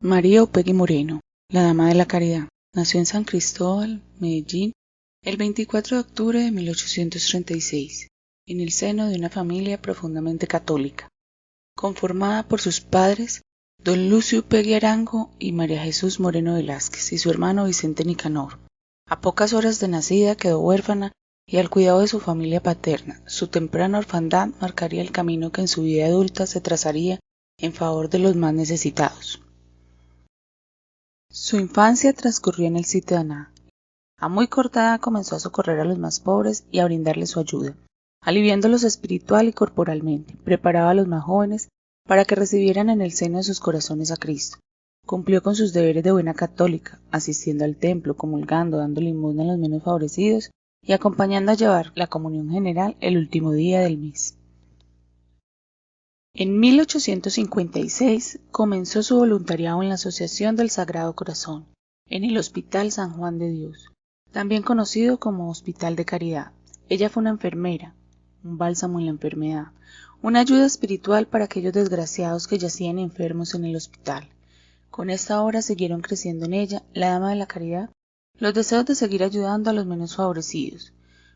María Upegui Moreno, la Dama de la Caridad, nació en San Cristóbal, Medellín, el 24 de octubre de 1836, en el seno de una familia profundamente católica, conformada por sus padres, don Lucio Upegui Arango y María Jesús Moreno Velázquez, y su hermano Vicente Nicanor. A pocas horas de nacida quedó huérfana y al cuidado de su familia paterna. Su temprana orfandad marcaría el camino que en su vida adulta se trazaría en favor de los más necesitados. Su infancia transcurrió en el sitio de Aná. A muy corta edad comenzó a socorrer a los más pobres y a brindarles su ayuda, aliviándolos espiritual y corporalmente. Preparaba a los más jóvenes para que recibieran en el seno de sus corazones a Cristo. Cumplió con sus deberes de buena católica, asistiendo al templo, comulgando, dando limosna a los menos favorecidos y acompañando a llevar la comunión general el último día del mes. En 1856 comenzó su voluntariado en la Asociación del Sagrado Corazón, en el Hospital San Juan de Dios, también conocido como Hospital de Caridad. Ella fue una enfermera, un bálsamo en la enfermedad, una ayuda espiritual para aquellos desgraciados que yacían enfermos en el hospital. Con esta obra siguieron creciendo en ella, la Dama de la Caridad, los deseos de seguir ayudando a los menos favorecidos.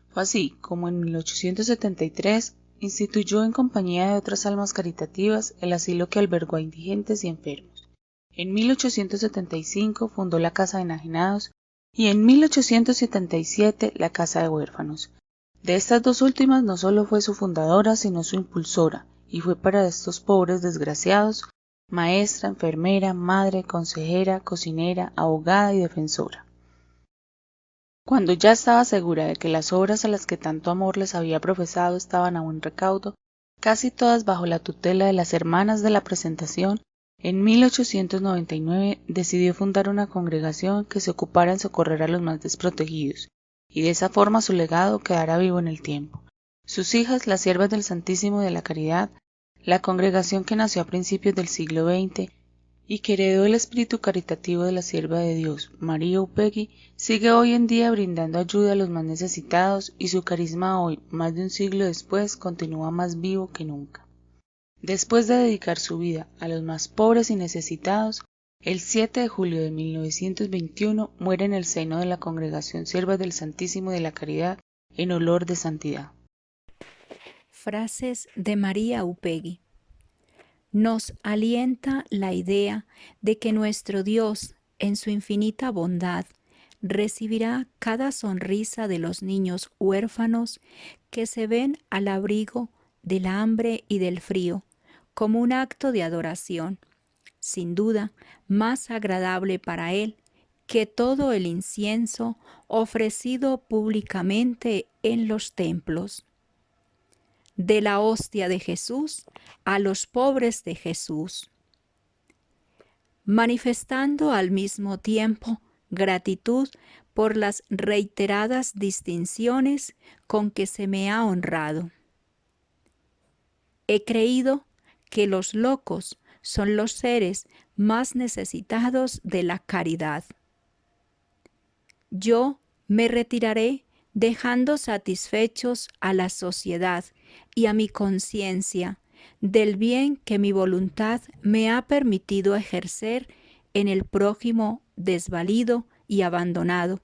Fue así como en 1873 instituyó en compañía de otras almas caritativas el asilo que albergó a indigentes y enfermos. En 1875 fundó la Casa de Enajenados y en 1877 la Casa de Huérfanos. De estas dos últimas no solo fue su fundadora, sino su impulsora, y fue para estos pobres desgraciados maestra, enfermera, madre, consejera, cocinera, abogada y defensora. Cuando ya estaba segura de que las obras a las que tanto amor les había profesado estaban a buen recaudo, casi todas bajo la tutela de las Hermanas de la Presentación, en 1899 decidió fundar una congregación que se ocupara en socorrer a los más desprotegidos, y de esa forma su legado quedara vivo en el tiempo. Sus hijas, las Siervas del Santísimo de la Caridad, la congregación que nació a principios del siglo XX y que heredó el espíritu caritativo de la Sierva de Dios, María Upegui, sigue hoy en día brindando ayuda a los más necesitados y su carisma hoy, más de un siglo después, continúa más vivo que nunca. Después de dedicar su vida a los más pobres y necesitados, el 7 de julio de 1921 muere en el seno de la Congregación Siervas del Santísimo de la Caridad en olor de santidad. Frases de María Upegui. Nos alienta la idea de que nuestro Dios, en su infinita bondad, recibirá cada sonrisa de los niños huérfanos que se ven al abrigo del hambre y del frío, como un acto de adoración, sin duda más agradable para Él que todo el incienso ofrecido públicamente en los templos. De la hostia de Jesús a los pobres de Jesús, manifestando al mismo tiempo gratitud por las reiteradas distinciones con que se me ha honrado. He creído que los locos son los seres más necesitados de la caridad. Yo me retiraré dejando satisfechos a la sociedad y a mi conciencia del bien que mi voluntad me ha permitido ejercer en el prójimo desvalido y abandonado,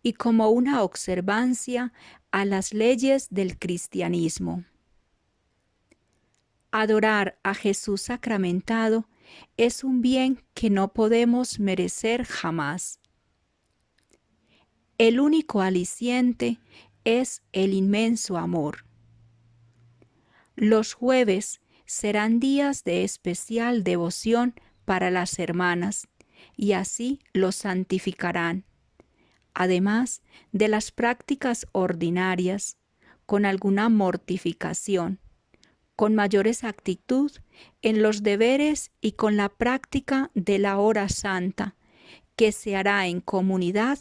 y como una observancia a las leyes del cristianismo. Adorar a Jesús sacramentado es un bien que no podemos merecer jamás. El único aliciente es el inmenso amor. Los jueves serán días de especial devoción para las hermanas, y así los santificarán, además de las prácticas ordinarias, con alguna mortificación, con mayor exactitud en los deberes y con la práctica de la hora santa, que se hará en comunidad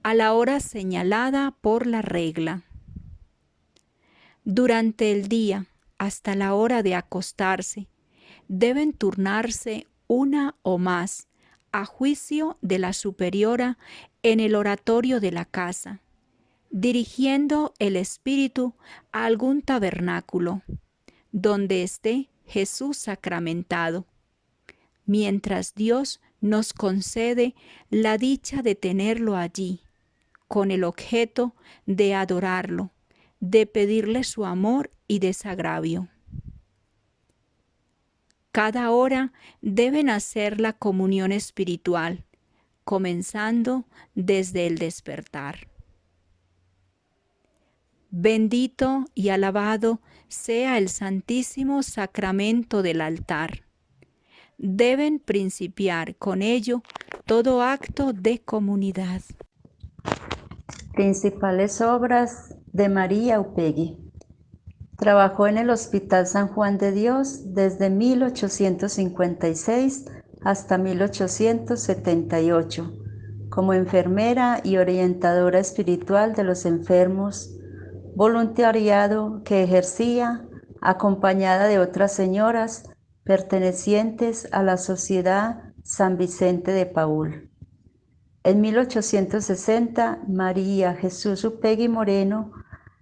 a la hora señalada por la regla. Durante el día, hasta la hora de acostarse, deben turnarse una o más, a juicio de la superiora, en el oratorio de la casa, dirigiendo el espíritu a algún tabernáculo, donde esté Jesús sacramentado, mientras Dios nos concede la dicha de tenerlo allí, con el objeto de adorarlo, de pedirle su amor y desagravio. Cada hora deben hacer la comunión espiritual, comenzando desde el despertar. Bendito y alabado sea el Santísimo Sacramento del altar. Deben principiar con ello todo acto de comunidad. Principales obras de María Upegui. Trabajó en el Hospital San Juan de Dios desde 1856 hasta 1878, como enfermera y orientadora espiritual de los enfermos, voluntariado que ejercía acompañada de otras señoras pertenecientes a la Sociedad San Vicente de Paúl. En 1860, María Jesús Upegui Moreno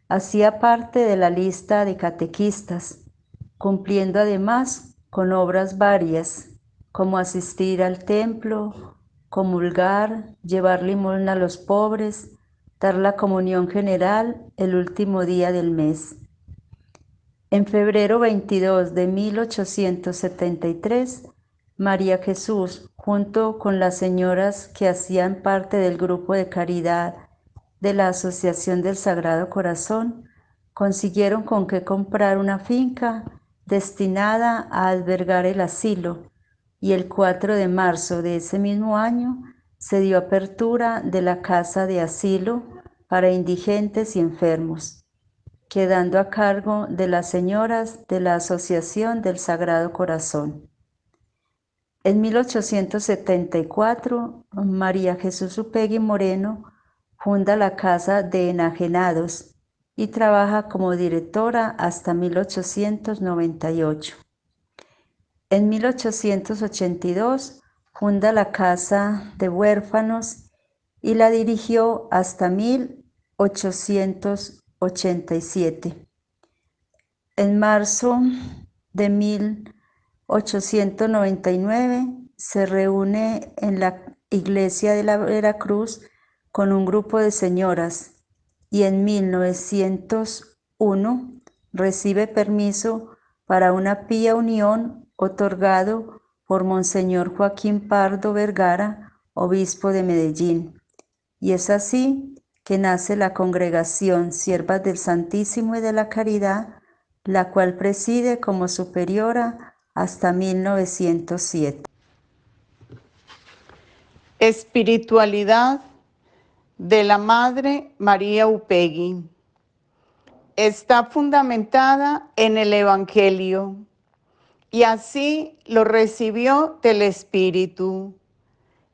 hacía parte de la lista de catequistas, cumpliendo además con obras varias, como asistir al templo, comulgar, llevar limosna a los pobres, dar la comunión general el último día del mes. En febrero 22 de 1873, María Jesús, junto con las señoras que hacían parte del grupo de caridad de la Asociación del Sagrado Corazón, consiguieron con qué comprar una finca destinada a albergar el asilo, y el 4 de marzo de ese mismo año se dio apertura de la casa de asilo para indigentes y enfermos, quedando a cargo de las señoras de la Asociación del Sagrado Corazón. En 1874, María Jesús Upegui Moreno funda la Casa de Enajenados y trabaja como directora hasta 1898. En 1882 funda la Casa de Huérfanos y la dirigió hasta 1887. En marzo de 1899 se reúne en la iglesia de la Veracruz con un grupo de señoras y en 1901 recibe permiso para una pía unión otorgado por Monseñor Joaquín Pardo Vergara, obispo de Medellín. Y es así que nace la Congregación Siervas del Santísimo y de la Caridad, la cual preside como superiora hasta 1907. Espiritualidad de la Madre María Upegui. Está fundamentada en el Evangelio y así lo recibió del Espíritu,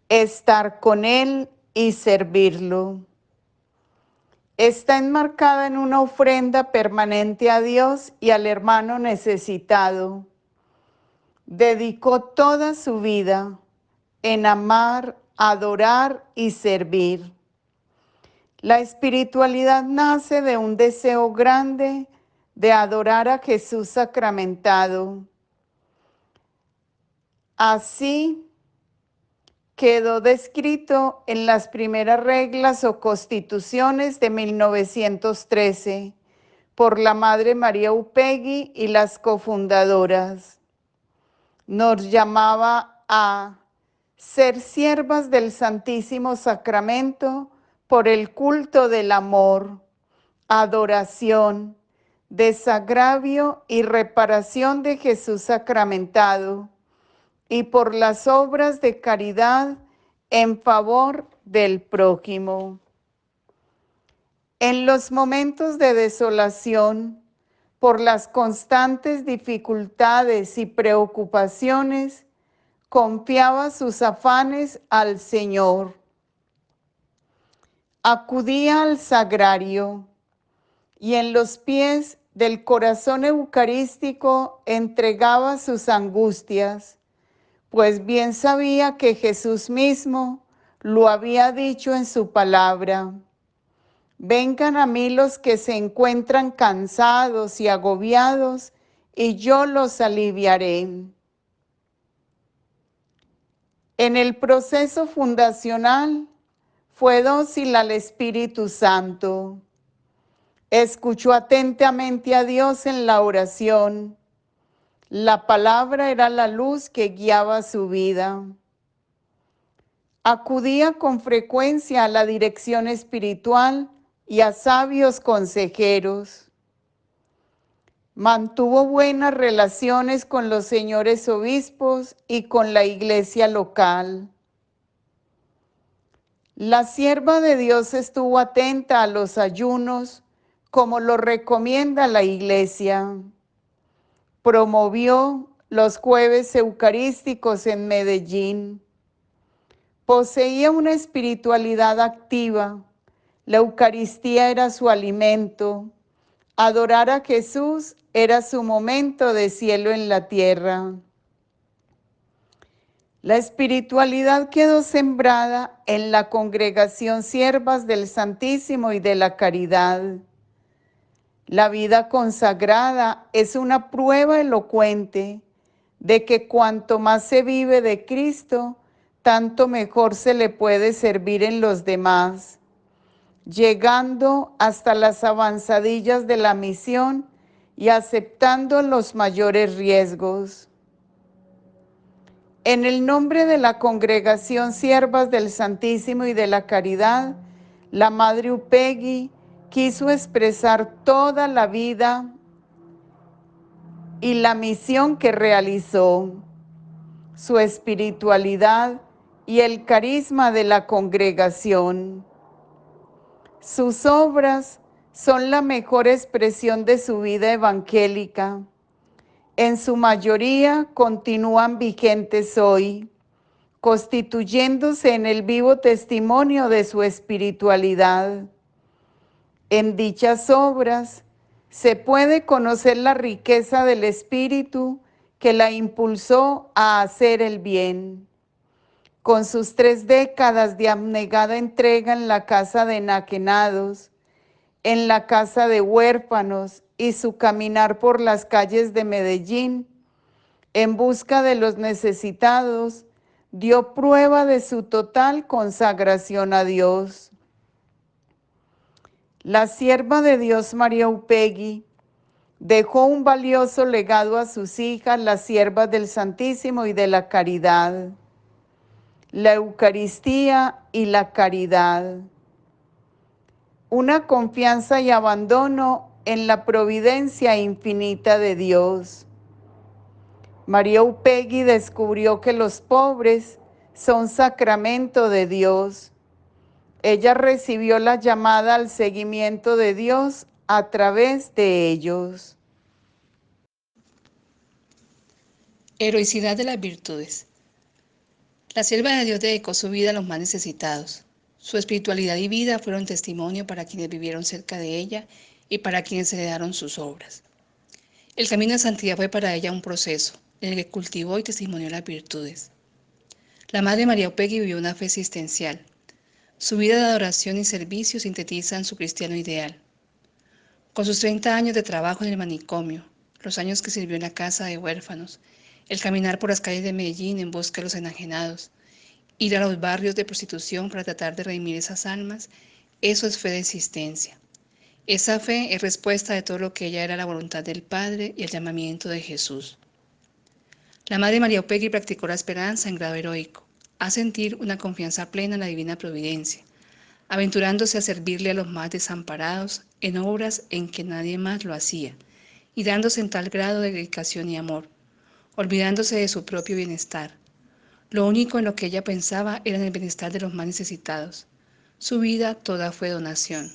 estar con Él y servirlo. Está enmarcada en una ofrenda permanente a Dios y al hermano necesitado. Dedicó toda su vida en amar, adorar y servir. La espiritualidad nace de un deseo grande de adorar a Jesús sacramentado. Así quedó descrito en las primeras reglas o constituciones de 1913 por la Madre María Upegui y las cofundadoras. Nos llamaba a ser siervas del Santísimo Sacramento por el culto del amor, adoración, desagravio y reparación de Jesús sacramentado, y por las obras de caridad en favor del prójimo. En los momentos de desolación, por las constantes dificultades y preocupaciones, confiaba sus afanes al Señor. Acudía al sagrario y en los pies del corazón eucarístico entregaba sus angustias, pues bien sabía que Jesús mismo lo había dicho en su palabra: vengan a mí los que se encuentran cansados y agobiados, y yo los aliviaré. En el proceso fundacional fue dócil al Espíritu Santo. Escuchó atentamente a Dios en la oración. La palabra era la luz que guiaba su vida. Acudía con frecuencia a la dirección espiritual y a sabios consejeros. Mantuvo buenas relaciones con los señores obispos y con la iglesia local. La sierva de Dios estuvo atenta a los ayunos, como lo recomienda la iglesia. Promovió los jueves eucarísticos en Medellín. Poseía una espiritualidad activa. La Eucaristía era su alimento. Adorar a Jesús era su momento de cielo en la tierra. La espiritualidad quedó sembrada en la congregación Siervas del Santísimo y de la Caridad. La vida consagrada es una prueba elocuente de que cuanto más se vive de Cristo, tanto mejor se le puede servir en los demás, llegando hasta las avanzadillas de la misión y aceptando los mayores riesgos. En el nombre de la Congregación Siervas del Santísimo y de la Caridad, la Madre Upegui quiso expresar toda la vida y la misión que realizó, su espiritualidad y el carisma de la congregación. Sus obras son la mejor expresión de su vida evangélica. En su mayoría continúan vigentes hoy, constituyéndose en el vivo testimonio de su espiritualidad. En dichas obras se puede conocer la riqueza del espíritu que la impulsó a hacer el bien. Con sus 3 décadas de abnegada entrega en la casa de enajenados, en la casa de huérfanos y su caminar por las calles de Medellín, en busca de los necesitados, dio prueba de su total consagración a Dios. La sierva de Dios María Upegui dejó un valioso legado a sus hijas, las siervas del Santísimo y de la Caridad, la Eucaristía y la caridad. Una confianza y abandono en la providencia infinita de Dios. María Upegui descubrió que los pobres son sacramento de Dios. Ella recibió la llamada al seguimiento de Dios a través de ellos. Heroicidad de las virtudes. La sierva de Dios dedicó su vida a los más necesitados. Su espiritualidad y vida fueron testimonio para quienes vivieron cerca de ella y para quienes heredaron sus obras. El camino de santidad fue para ella un proceso en el que cultivó y testimonió las virtudes. La Madre María Upegui vivió una fe existencial. Su vida de adoración y servicio sintetizan su cristiano ideal. Con sus 30 años de trabajo en el manicomio, los años que sirvió en la casa de huérfanos, el caminar por las calles de Medellín en busca de los enajenados, ir a los barrios de prostitución para tratar de redimir esas almas, eso es fe de existencia. Esa fe es respuesta de todo lo que ella era la voluntad del Padre y el llamamiento de Jesús. La Madre María Upegui practicó la esperanza en grado heroico, a sentir una confianza plena en la divina providencia, aventurándose a servirle a los más desamparados en obras en que nadie más lo hacía, y dándose en tal grado de dedicación y amor, olvidándose de su propio bienestar. Lo único en lo que ella pensaba era en el bienestar de los más necesitados. Su vida toda fue donación.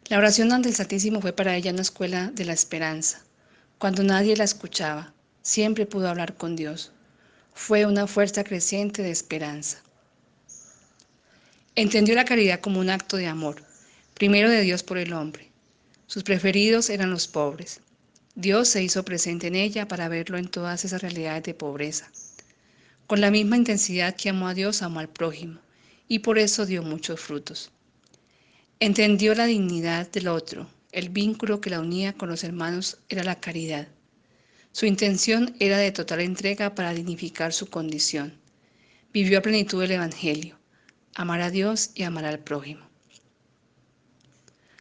La oración ante el Santísimo fue para ella una escuela de la esperanza. Cuando nadie la escuchaba, siempre pudo hablar con Dios. Fue una fuerza creciente de esperanza. Entendió la caridad como un acto de amor, primero de Dios por el hombre. Sus preferidos eran los pobres. Dios se hizo presente en ella para verlo en todas esas realidades de pobreza. Con la misma intensidad que amó a Dios, amó al prójimo, y por eso dio muchos frutos. Entendió la dignidad del otro, el vínculo que la unía con los hermanos era la caridad. Su intención era de total entrega para dignificar su condición. Vivió a plenitud el Evangelio, amar a Dios y amar al prójimo.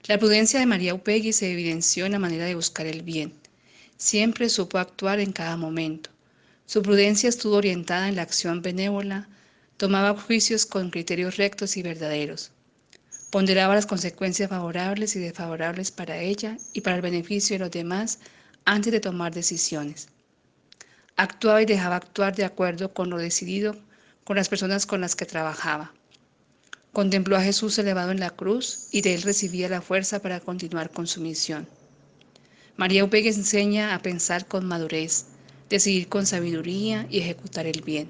La prudencia de María Upegui se evidenció en la manera de buscar el bien. Siempre supo actuar en cada momento. Su prudencia estuvo orientada en la acción benévola, tomaba juicios con criterios rectos y verdaderos. Ponderaba las consecuencias favorables y desfavorables para ella y para el beneficio de los demás antes de tomar decisiones. Actuaba y dejaba actuar de acuerdo con lo decidido con las personas con las que trabajaba. Contempló a Jesús elevado en la cruz y de él recibía la fuerza para continuar con su misión. María Upegui enseña a pensar con madurez, decidir con sabiduría y ejecutar el bien.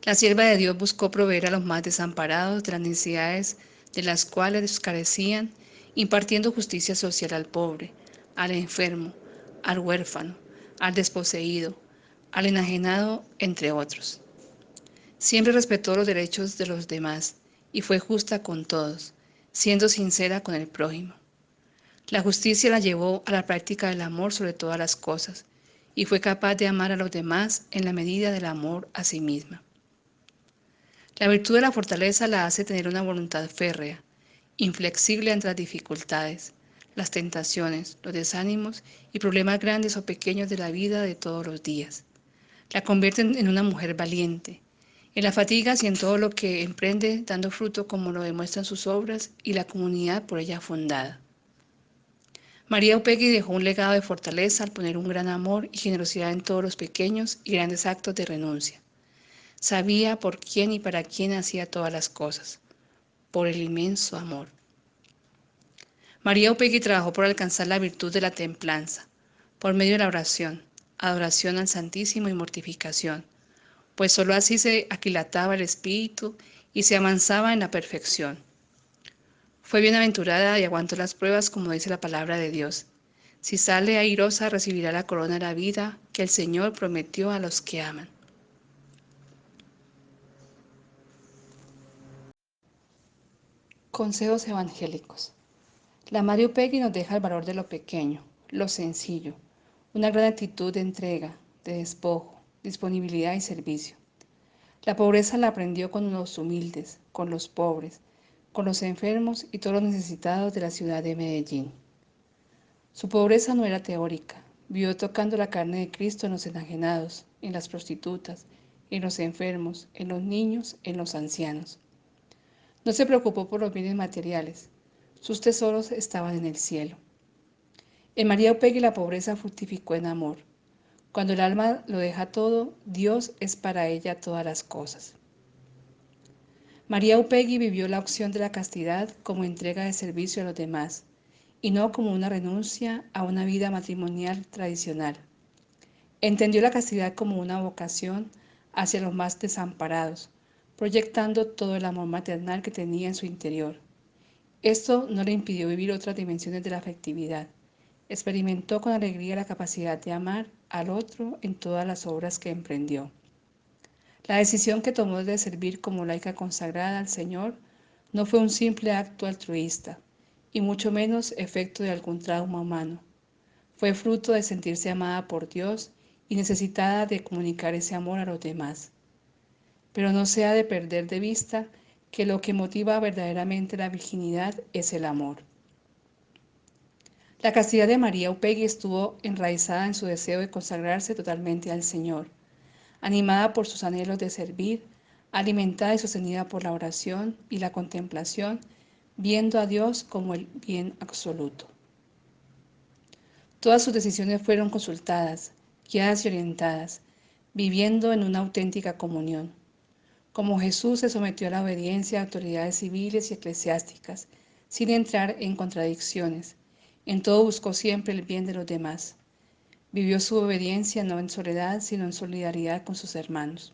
La sierva de Dios buscó proveer a los más desamparados de las necesidades de las cuales carecían, impartiendo justicia social al pobre, al enfermo, al huérfano, al desposeído, al enajenado, entre otros. Siempre respetó los derechos de los demás y fue justa con todos, siendo sincera con el prójimo. La justicia la llevó a la práctica del amor sobre todas las cosas y fue capaz de amar a los demás en la medida del amor a sí misma. La virtud de la fortaleza la hace tener una voluntad férrea, inflexible ante las dificultades, las tentaciones, los desánimos y problemas grandes o pequeños de la vida de todos los días. La convierten en una mujer valiente, en las fatigas y en todo lo que emprende, dando fruto como lo demuestran sus obras y la comunidad por ella fundada. María Upegui dejó un legado de fortaleza al poner un gran amor y generosidad en todos los pequeños y grandes actos de renuncia. Sabía por quién y para quién hacía todas las cosas, por el inmenso amor. María Upegui trabajó por alcanzar la virtud de la templanza, por medio de la oración, adoración al Santísimo y mortificación, pues sólo así se aquilataba el espíritu y se avanzaba en la perfección. Fue bienaventurada y aguantó las pruebas como dice la palabra de Dios. Si sale airosa recibirá la corona de la vida que el Señor prometió a los que aman. Consejos evangélicos. La Madre Upegui nos deja el valor de lo pequeño, lo sencillo, una gran actitud de entrega, de despojo, disponibilidad y servicio. La pobreza la aprendió con los humildes, con los pobres, con los enfermos y todos los necesitados de la ciudad de Medellín. Su pobreza no era teórica, vivió tocando la carne de Cristo en los enajenados, en las prostitutas, en los enfermos, en los niños, en los ancianos. No se preocupó por los bienes materiales, sus tesoros estaban en el cielo. En María Upegui la pobreza fructificó en amor. Cuando el alma lo deja todo, Dios es para ella todas las cosas. María Upegui vivió la opción de la castidad como entrega de servicio a los demás y no como una renuncia a una vida matrimonial tradicional. Entendió la castidad como una vocación hacia los más desamparados, proyectando todo el amor maternal que tenía en su interior. Esto no le impidió vivir otras dimensiones de la afectividad. Experimentó con alegría la capacidad de amar al otro en todas las obras que emprendió. La decisión que tomó de servir como laica consagrada al Señor no fue un simple acto altruista, y mucho menos efecto de algún trauma humano. Fue fruto de sentirse amada por Dios y necesitada de comunicar ese amor a los demás. Pero no se ha de perder de vista que lo que motiva verdaderamente la virginidad es el amor. La castidad de María Upegui estuvo enraizada en su deseo de consagrarse totalmente al Señor, animada por sus anhelos de servir, alimentada y sostenida por la oración y la contemplación, viendo a Dios como el bien absoluto. Todas sus decisiones fueron consultadas, guiadas y orientadas, viviendo en una auténtica comunión. Como Jesús se sometió a la obediencia a autoridades civiles y eclesiásticas, sin entrar en contradicciones, en todo buscó siempre el bien de los demás. Vivió su obediencia no en soledad, sino en solidaridad con sus hermanos.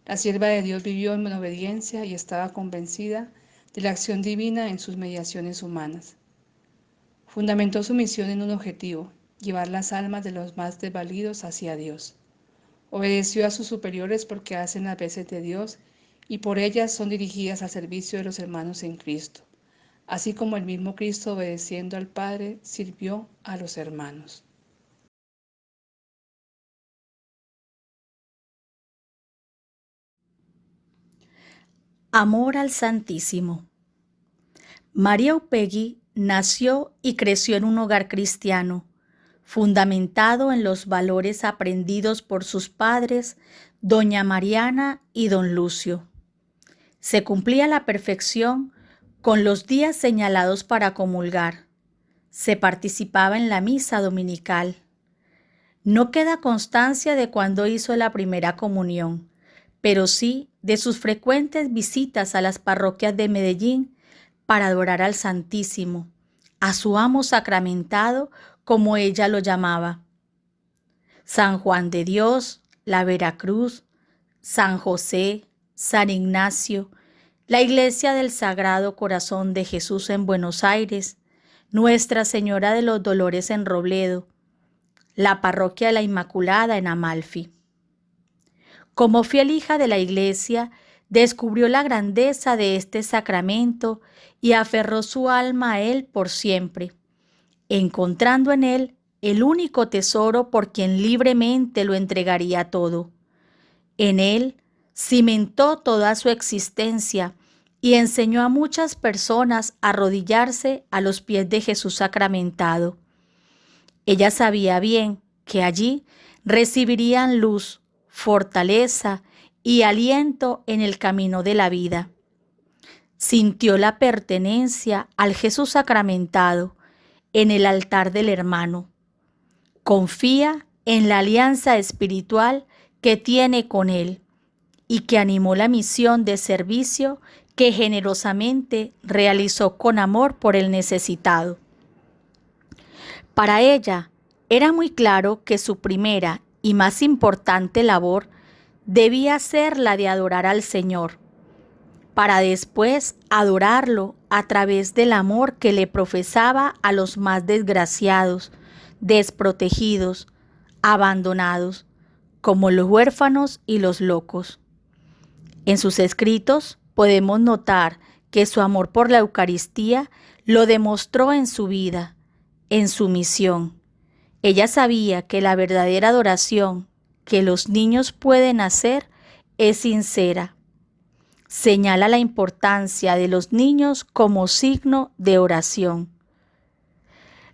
La sierva de Dios vivió en obediencia y estaba convencida de la acción divina en sus mediaciones humanas. Fundamentó su misión en un objetivo, llevar las almas de los más desvalidos hacia Dios. Obedeció a sus superiores porque hacen las veces de Dios y por ellas son dirigidas al servicio de los hermanos en Cristo, así como el mismo Cristo obedeciendo al Padre sirvió a los hermanos. Amor al Santísimo. María Upegui nació y creció en un hogar cristiano, fundamentado en los valores aprendidos por sus padres, doña Mariana y don Lucio. Se cumplía a la perfección con los días señalados para comulgar. Se participaba en la misa dominical. No queda constancia de cuándo hizo la primera comunión, pero sí de sus frecuentes visitas a las parroquias de Medellín para adorar al Santísimo, a su amo sacramentado, como ella lo llamaba. San Juan de Dios, la Veracruz, San José, San Ignacio, la Iglesia del Sagrado Corazón de Jesús en Buenos Aires, Nuestra Señora de los Dolores en Robledo, la Parroquia de la Inmaculada en Amalfi. Como fiel hija de la Iglesia, descubrió la grandeza de este sacramento y aferró su alma a él por siempre, encontrando en él el único tesoro por quien libremente lo entregaría todo. En él cimentó toda su existencia y enseñó a muchas personas a arrodillarse a los pies de Jesús sacramentado. Ella sabía bien que allí recibirían luz, fortaleza y aliento en el camino de la vida. Sintió la pertenencia al Jesús sacramentado en el altar del hermano. Confía en la alianza espiritual que tiene con él y que animó la misión de servicio que generosamente realizó con amor por el necesitado. Para ella era muy claro que su primera y más importante labor debía ser la de adorar al Señor, para después adorarlo a través del amor que le profesaba a los más desgraciados, desprotegidos, abandonados, como los huérfanos y los locos. En sus escritos podemos notar que su amor por la Eucaristía lo demostró en su vida, en su misión. Ella sabía que la verdadera adoración que los niños pueden hacer es sincera. Señala la importancia de los niños como signo de oración.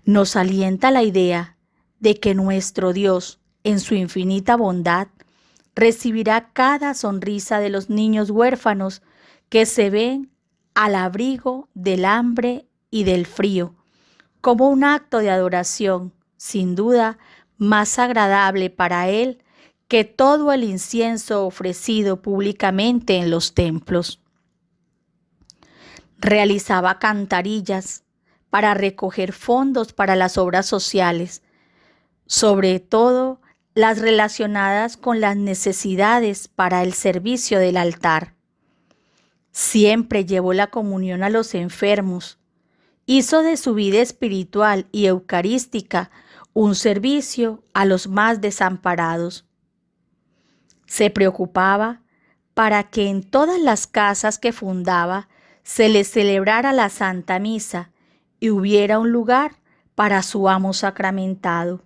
Nos alienta la idea de que nuestro Dios, en su infinita bondad, recibirá cada sonrisa de los niños huérfanos que se ven al abrigo del hambre y del frío, como un acto de adoración, sin duda, más agradable para Él que todo el incienso ofrecido públicamente en los templos. Realizaba cantarillas para recoger fondos para las obras sociales, sobre todo las relacionadas con las necesidades para el servicio del altar. Siempre llevó la comunión a los enfermos. Hizo de su vida espiritual y eucarística un servicio a los más desamparados. Se preocupaba para que en todas las casas que fundaba se les celebrara la Santa Misa y hubiera un lugar para su amo sacramentado.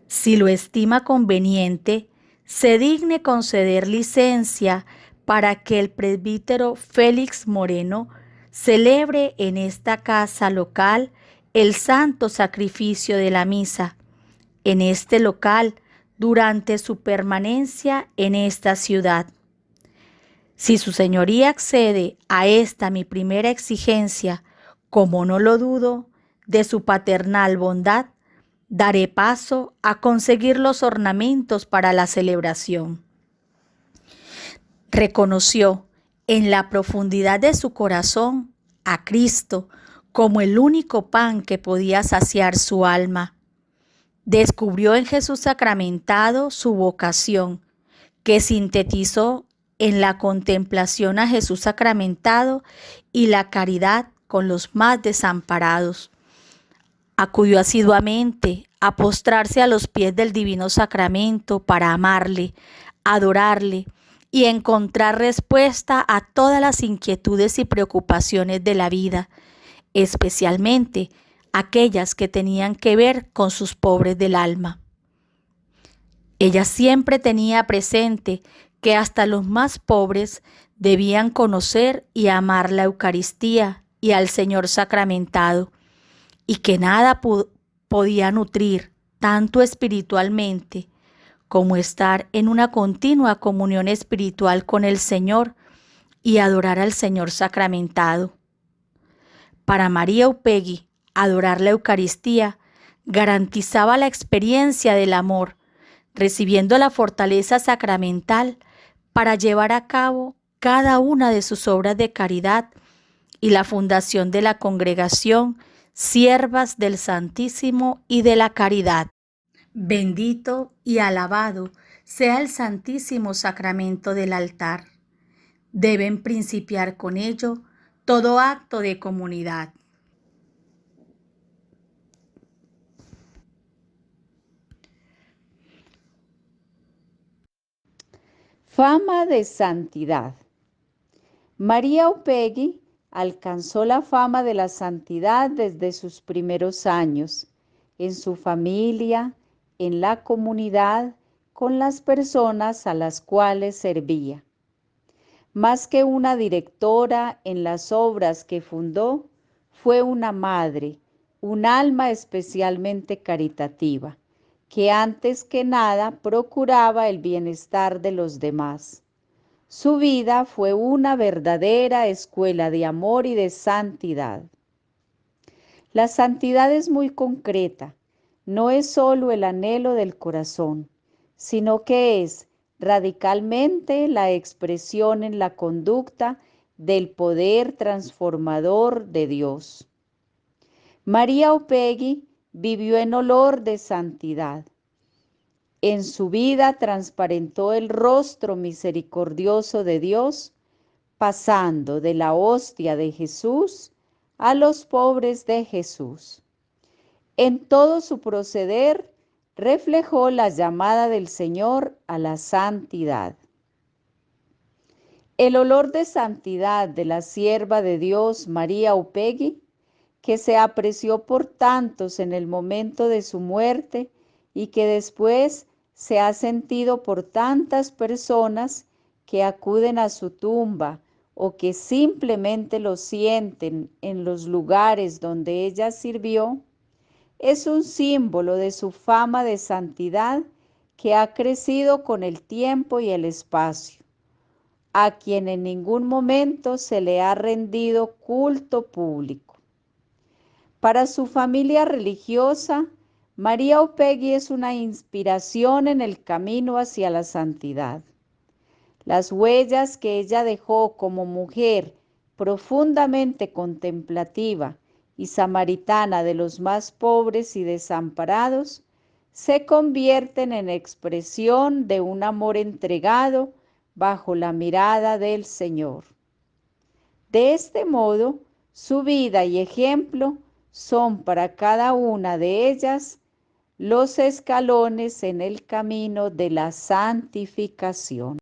Si lo estima conveniente, se digne conceder licencia para que el presbítero Félix Moreno celebre en esta casa local el santo sacrificio de la misa, en este local durante su permanencia en esta ciudad. Si su señoría accede a esta mi primera exigencia, como no lo dudo, de su paternal bondad, daré paso a conseguir los ornamentos para la celebración. Reconoció en la profundidad de su corazón a Cristo como el único pan que podía saciar su alma. Descubrió en Jesús sacramentado su vocación, que sintetizó en la contemplación a Jesús sacramentado y la caridad con los más desamparados. Acudió asiduamente a postrarse a los pies del Divino Sacramento para amarle, adorarle y encontrar respuesta a todas las inquietudes y preocupaciones de la vida, especialmente aquellas que tenían que ver con sus pobres del alma. Ella siempre tenía presente que hasta los más pobres debían conocer y amar la Eucaristía y al Señor sacramentado, y que nada podía nutrir tanto espiritualmente como estar en una continua comunión espiritual con el Señor y adorar al Señor sacramentado. Para María Upegui, adorar la Eucaristía garantizaba la experiencia del amor, recibiendo la fortaleza sacramental para llevar a cabo cada una de sus obras de caridad y la fundación de la congregación Siervas del Santísimo y de la Caridad. Bendito y alabado sea el Santísimo Sacramento del altar. Deben principiar con ello todo acto de comunidad. Fama de santidad. María Upegui alcanzó la fama de la santidad desde sus primeros años, en su familia, en la comunidad, con las personas a las cuales servía. Más que una directora en las obras que fundó, fue una madre, un alma especialmente caritativa, que antes que nada procuraba el bienestar de los demás. Su vida fue una verdadera escuela de amor y de santidad. La santidad es muy concreta, no es solo el anhelo del corazón, sino que es radicalmente la expresión en la conducta del poder transformador de Dios. María Upegui vivió en olor de santidad. En su vida transparentó el rostro misericordioso de Dios, pasando de la hostia de Jesús a los pobres de Jesús. En todo su proceder reflejó la llamada del Señor a la santidad. El olor de santidad de la sierva de Dios María Upegui, que se apreció por tantos en el momento de su muerte y que después se ha sentido por tantas personas que acuden a su tumba o que simplemente lo sienten en los lugares donde ella sirvió, es un símbolo de su fama de santidad que ha crecido con el tiempo y el espacio, a quien en ningún momento se le ha rendido culto público. Para su familia religiosa, María Upegui es una inspiración en el camino hacia la santidad. Las huellas que ella dejó como mujer profundamente contemplativa y samaritana de los más pobres y desamparados, se convierten en expresión de un amor entregado bajo la mirada del Señor. De este modo, su vida y ejemplo son para cada una de ellas los escalones en el camino de la santificación.